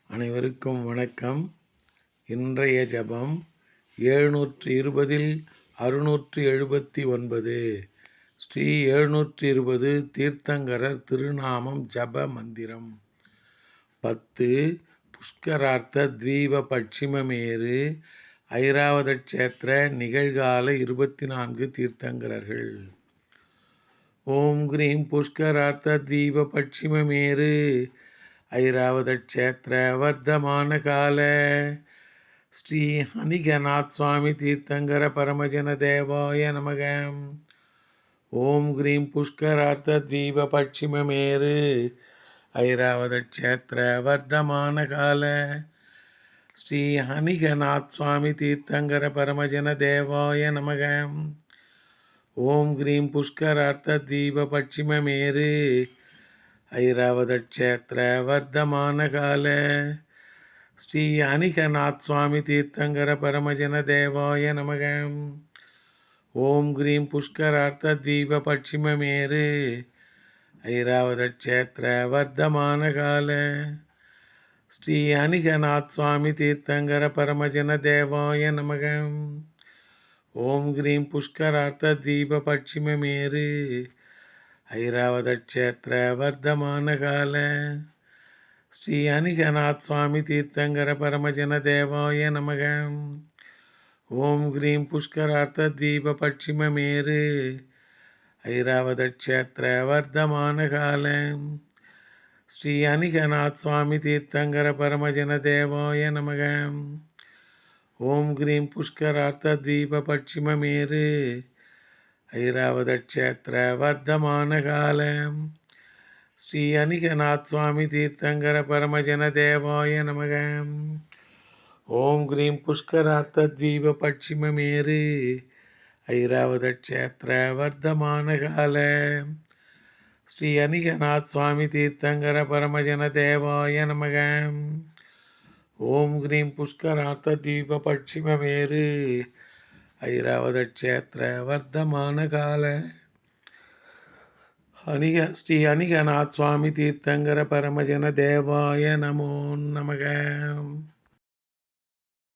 அனைவருக்கும் வணக்கம். இன்றைய ஜபம் 720 679. ஸ்ரீ 720 தீர்த்தங்கரர் திருநாமம் ஜப மந்திரம். 10 புஷ்கரார்த்த தீப பட்சிமமேரு ஐராவத க்ஷேத்திர நிகழ்கால 24 தீர்த்தங்கரர்கள். ஓம் கிரீம் புஷ்கரார்த்த தீப பட்சிமமேரு ஐராவத க்ஷேத்திர வர்த்தமான கால ஸ்ரீ ஹனிகநாத் சுவாமி தீர்த்தங்கர பரமஜன தேவாய நமக. ஓம் கிரீம் புஷ்கரார்த்த தீப பட்சிமமேரு ஐராவத க்ஷேத்திர வர்த்தமான கால ஸ்ரீ ஹனிகநாத் சுவாமி தீர்த்தங்கர பரமஜன தேவாய நமக. ஓம் கிரீம் புஷ்கரார்த்த தீப பட்சிமமேரு ஐராவத க்ஷேத்திர வர்த்தமான கால ஸ்ரீ அனிகநாத் சுவாமி தீர்த்தங்கர பரமஜன தேவாய நமக. ஓம் கிரீம் புஷ்கரார்த்த தீப பட்சிமமேரு ஐராவத க்ஷேத்திர வர்த்தமான கால ஸ்ரீ அனிகநாத் சுவாமி தீர்த்தங்கர பரமஜன தேவாய நமக. ஓம் கிரீம் புஷ்கரார்த்த தீப பட்சிமமேரு ஐராவத க்ஷேத்திர வர்த்தமான கால ஸ்ரீ அனிகநாத் சுவாமி தீர்த்தங்கர பரமஜன தேவாய நமக. ஓம் கிரீம் புஷ்கரார்த்த தீப பட்சிமமேரு ஐராவத க்ஷேத்திர வர்த்தமான கால ஸ்ரீ அனிகநாத் சுவாமி தீர்த்தங்கர பரமஜன தேவாய நமக. ஓம் கிரீம் புஷ்கரார்த்த தீப பட்சிமமேரு ஐராவத க்ஷேத்திர வர்த்தமான கால ஸ்ரீ அனிகநாத் சுவாமி தீர்த்தங்கர பரமஜன தேவாய நமக. ஓம் கிரீம் புஷ்கரார்த்த தீப பட்சிமமேரு ஐராவத க்ஷேத்திர வர்த்தமான கால ஸ்ரீ அனிகநாத் சுவாமி தீர்த்தங்கர பரமஜன தேவாய நமக. ஓம் கிரீம் புஷ்கரார்த்த தீப பட்சிமமேரு ஐராவத க்ஷேத்திர வர்த்தமான கால ஸ்ரீ அனிகநாத் சுவாமி தீர்த்தங்கர பரமஜன தேவாய நமோ நமக.